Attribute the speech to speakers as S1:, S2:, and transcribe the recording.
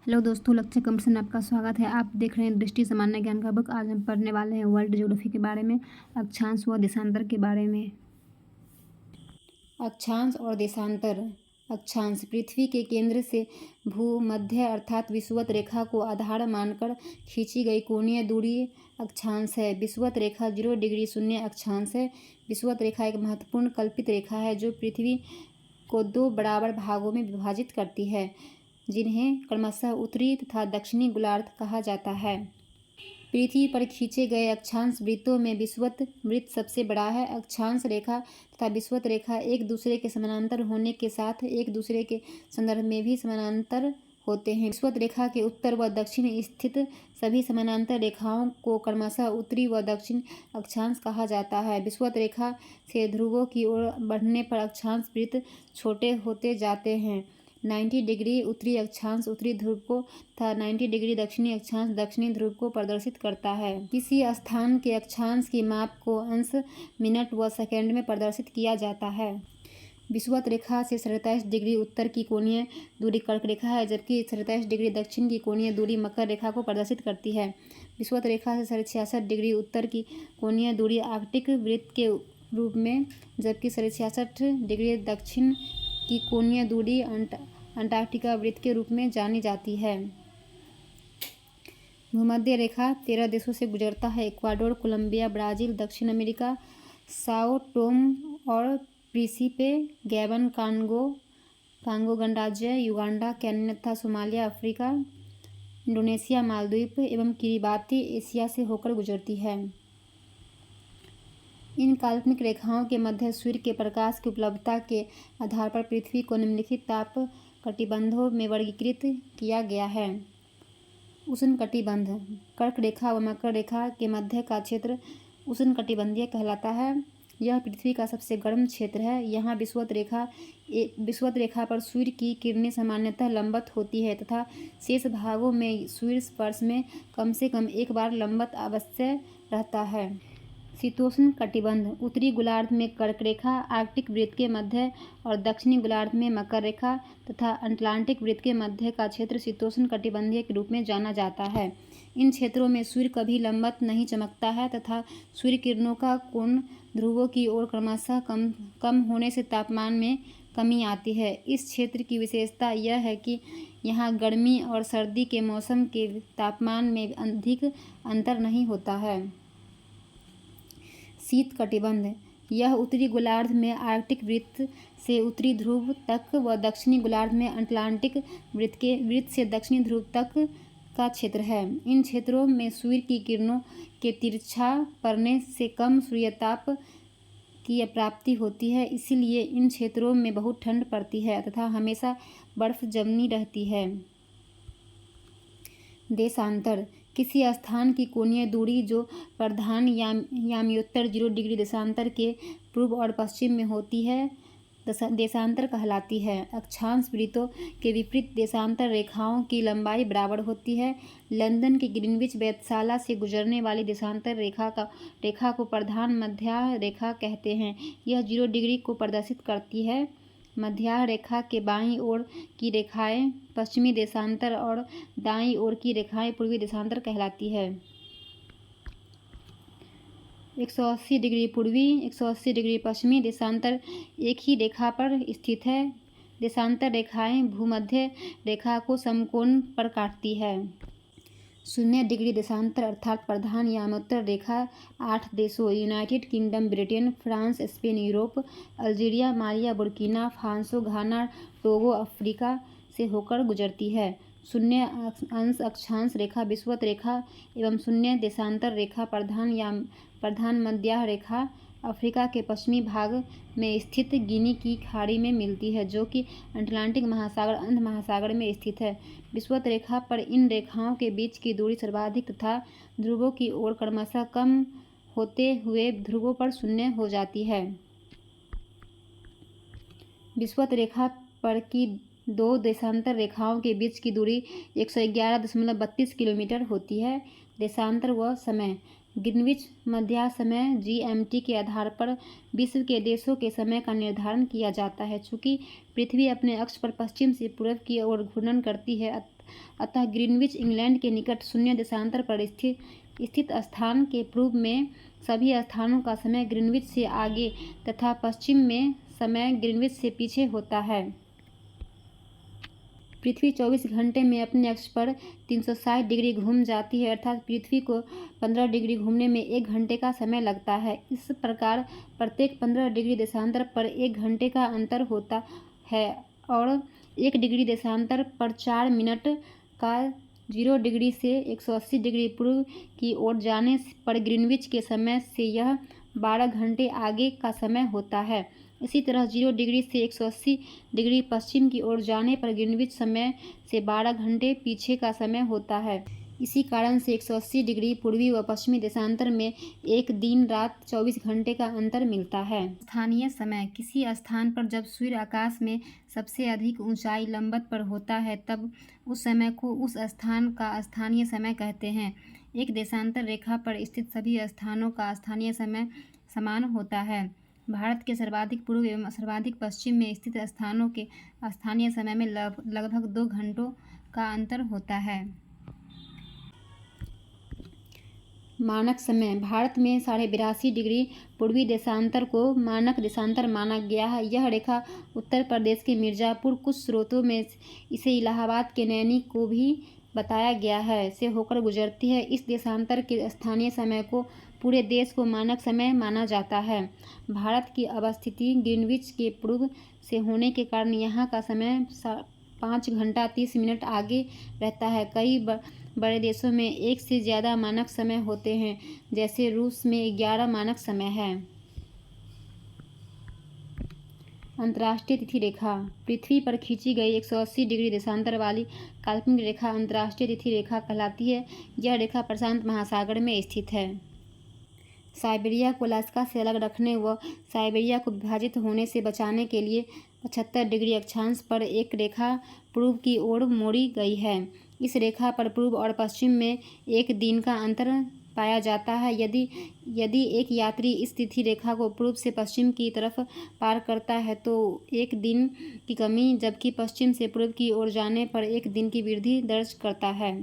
S1: Hello दोस्तों, लक्ष्य competition में आपका स्वागत है। आप देख रहे हैं दृष्टि सामान्य ज्ञान का बुक। आज हम पढ़ने वाले हैं वर्ल्ड ज्योग्राफी के बारे में, अक्षांश व देशांतर के बारे में। अक्षांश और देशांतर। अक्षांश पृथ्वी के केंद्र से भूमध्य अर्थात विषुवत रेखा को आधार मानकर खींची गई कोणीय दूरी अक्षांश है। विषुवत रेखा 0 डिग्री शून्य अक्षांश है। विषुवत रेखा एक महत्वपूर्ण कल्पित रेखा है जो पृथ्वी को 2 बराबर भागों में विभाजित करती है, जिन्हें क्रमशः उत्तरी तथा दक्षिणी गोलार्ध कहा जाता है। पृथ्वी पर खींचे गए अक्षांश वृत्तों में विषुवत वृत्त सबसे बड़ा है। अक्षांश रेखा तथा विषुवत रेखा एक दूसरे के समानांतर होने के साथ एक दूसरे के संदर्भ में भी समानांतर होते हैं। विषुवत रेखा के उत्तर व दक्षिण स्थित सभी समानांतर रेखाओं को क्रमशः उत्तरी व दक्षिण अक्षांश कहा जाता है। विषुवत रेखा से ध्रुवों की ओर बढ़ने पर अक्षांश वृत्त छोटे होते जाते हैं। 90 डिग्री उत्तरी अक्षांश उत्तरी ध्रुव को तथा 90 डिग्री दक्षिणी अक्षांश दक्षिणी ध्रुव को प्रदर्शित करता है। किसी स्थान के अक्षांश की माप को अंश, मिनट व सेकंड में प्रदर्शित किया जाता है। विषुवत रेखा से 47 डिग्री उत्तर की कोणीय दूरी कर्क रेखा है, जबकि 47 डिग्री दक्षिण की कोणीय दूरी मकर रेखा को प्रदर्शित करती है। विषुवत रेखा से 66 डिग्री उत्तर की कोणीय दूरी आर्कटिक वृत्त के रूप में, जबकि 66 डिग्री दक्षिण की कोणीय दूरी अंटार्कटिका वृत्त के रूप में जानी जाती है। भूमध्य रेखा 13 देशों से गुजरता है। इक्वाडोर, कोलंबिया, ब्राज़ील, दक्षिण अमेरिका, साओ टोम और प्रिंसिपे, गैबन, कांगो गणराज्य, युगांडा, केन्या तथा सोमालिया अफ्रीका, इंडोनेशिया, मालदीव एवं किरिबाती एशिया से होकर गुजरती है। इन काल्पनिक रेखाओं के मध्य सूर्य के प्रकाश की उपलब्धता के आधार पर पृथ्वी को निम्नलिखित ताप कटिबंधों में वर्गीकृत किया गया है। उष्णकटिबंध। कर्क रेखा व मकर रेखा के मध्य का क्षेत्र उष्णकटिबंधीय कहलाता है। यह पृथ्वी का सबसे गर्म क्षेत्र है। यहाँ विषुवत रेखा पर सूर्य की किरणें सामान्यतः लंबवत होती है तथा शेष भागों में सूर्य स्पर्श में कम से कम एक बार लंबवत अवश्य रहता है। शीतोष्ण कटिबंध। उत्तरी गोलार्ध में कर्क रेखा, आर्कटिक वृत्त के मध्य और दक्षिणी गोलार्ध में मकर रेखा तथा अटलांटिक वृत्त के मध्य का क्षेत्र शीतोष्ण कटिबंधीय के रूप में जाना जाता है। इन क्षेत्रों में सूर्य कभी लंबवत नहीं चमकता है तथा सूर्य किरणों का कोण ध्रुवों की ओर क्रमशः कम होने से तापमान में कमी आती है। इस क्षेत्र की विशेषता यह है कि यहाँ गर्मी और सर्दी के मौसम के तापमान में अधिक अंतर नहीं होता है। शीत कटिबंध। यह उत्तरी गोलार्ध में आर्कटिक वृत्त से उत्तरी ध्रुव तक व दक्षिणी गोलार्ध में अटलांटिक वृत्त से दक्षिणी ध्रुव तक का क्षेत्र है। इन क्षेत्रों में सूर्य की किरणों के तिरछा पड़ने से कम सूर्यताप की प्राप्ति होती है, इसलिए इन क्षेत्रों में बहुत ठंड पड़ती है तथा हमेशा बर्फ जमी रहती है। देशांतर। किसी स्थान की कोणीय दूरी जो प्रधान याम्योत्तर 0 डिग्री देशांतर के पूर्व और पश्चिम में होती है देशांतर कहलाती है। अक्षांश वृत्तों के विपरीत देशांतर रेखाओं की लंबाई बराबर होती है। लंदन के ग्रीनविच वेधशाला से गुजरने वाली देशांतर रेखा को प्रधान मध्य रेखा कहते हैं। यह 0 डिग्री को प्रदर्शित करती है। मध्य रेखा के बाईं ओर की रेखाएं पश्चिमी देशांतर और दाईं ओर की रेखाएं पूर्वी देशांतर कहलाती है। 180 डिग्री पूर्वी 180 डिग्री पश्चिमी देशांतर एक ही रेखा पर स्थित है। देशांतर रेखाएं भूमध्य रेखा को समकोण पर काटती है। 0 डिग्री देशांतर अर्थात प्रधान याम्योत्तर रेखा 8 देशों United Kingdom, Britain, France, Spain, Europe, Algeria, Mali, Burkina Faso, Ghana, Togo, Africa से होकर गुजरती है। 0 अंश अक्षांश रेखा विषुवत रेखा एवं 0 देशांतर रेखा प्रधान मध्य रेखा अफ्रीका के पश्चिमी भाग में स्थित गिनी की खाड़ी में मिलती है, जो कि अटलांटिक महासागर अंध महासागर में स्थित है। विषुवत रेखा पर इन रेखाओं के बीच की दूरी सर्वाधिक तथा ध्रुवों की ओर क्रमशः कम होते हुए ध्रुवों पर शून्य हो जाती है। विषुवत रेखा पर की 2 देशांतर रेखाओं के बीच की दूरी 111.32 किलोमीटर होती है। देशांतर व समय। ग्रीनविच मध्य समय GMT के आधार पर विश्व के देशों के समय का निर्धारण किया जाता है। चूँकि पृथ्वी अपने अक्ष पर पश्चिम से पूर्व की ओर घूर्णन करती है, अतः ग्रीनविच इंग्लैंड के निकट शून्य देशांतर पर स्थित स्थान के पूर्व में सभी स्थानों का समय ग्रीनविच से आगे तथा पश्चिम में समय ग्रीनविच से पीछे होता है। पृथ्वी 24 घंटे में अपने अक्ष पर 360 डिग्री घूम जाती है, अर्थात पृथ्वी को 15 डिग्री घूमने में 1 घंटे का समय लगता है। इस प्रकार प्रत्येक 15 डिग्री देशांतर पर 1 घंटे का अंतर होता है और 1 डिग्री देशांतर पर 4 मिनट का 0 डिग्री से 180 डिग्री पूर्व की ओर जाने पर ग्रीनविच के समय से यह 12 घंटे आगे का समय होता है। इसी तरह 0 डिग्री से 180 डिग्री पश्चिम की ओर जाने पर ग्रीनविच समय से 12 घंटे पीछे का समय होता है। इसी कारण से 180 डिग्री पूर्वी व पश्चिमी देशांतर में एक दिन रात 24 घंटे का अंतर मिलता है। स्थानीय समय: किसी स्थान पर जब सूर्य आकाश में सबसे अधिक ऊंचाई लंबवत पर होता है तब उस समय को उस स्थान का स्थानीय समय कहते हैं। एक देशांतर रेखा पर स्थित सभी स्थानों का स्थानीय समय समान होता है। भारत के सर्वाधिक पूर्व एवं सर्वाधिक पश्चिम में स्थित स्थानों के स्थानीय समय में लगभग 2 घंटों का अंतर होता है। मानक समय: भारत में 82.5 डिग्री पूर्वी देशांतर को मानक देशांतर माना गया है। यह रेखा उत्तर प्रदेश के मिर्ज़ापुर, कुछ स्रोतों में इसे इलाहाबाद के नैनी को भी बताया गया है, से होकर गुजरती है। इस देशांतर के स्थानीय समय को पूरे देश को मानक समय माना जाता है। भारत की अवस्थिति ग्रीनविच के पूर्व से होने के कारण यहाँ का समय 5 घंटा 30 मिनट आगे रहता है। कई बड़े देशों में 1 से ज़्यादा मानक समय होते हैं, जैसे रूस में 11 मानक समय है। अंतर्राष्ट्रीय तिथि रेखा: पृथ्वी पर खींची गई 180 डिग्री देशांतर वाली काल्पनिक रेखा अंतर्राष्ट्रीय तिथि रेखा कहलाती है। यह रेखा प्रशांत महासागर में स्थित है। साइबेरिया को अलास्का से अलग रखने व साइबेरिया को विभाजित होने से बचाने के लिए 75 डिग्री अक्षांश पर एक रेखा पूर्व की ओर मोड़ी गई है। इस रेखा पर पूर्व और पश्चिम में 1 दिन का अंतर पाया जाता है। यदि एक यात्री इस तिथि रेखा को पूर्व से पश्चिम की तरफ पार करता है तो 1 दिन की कमी, जबकि पश्चिम से पूर्व की ओर जाने पर 1 दिन की वृद्धि दर्ज करता है।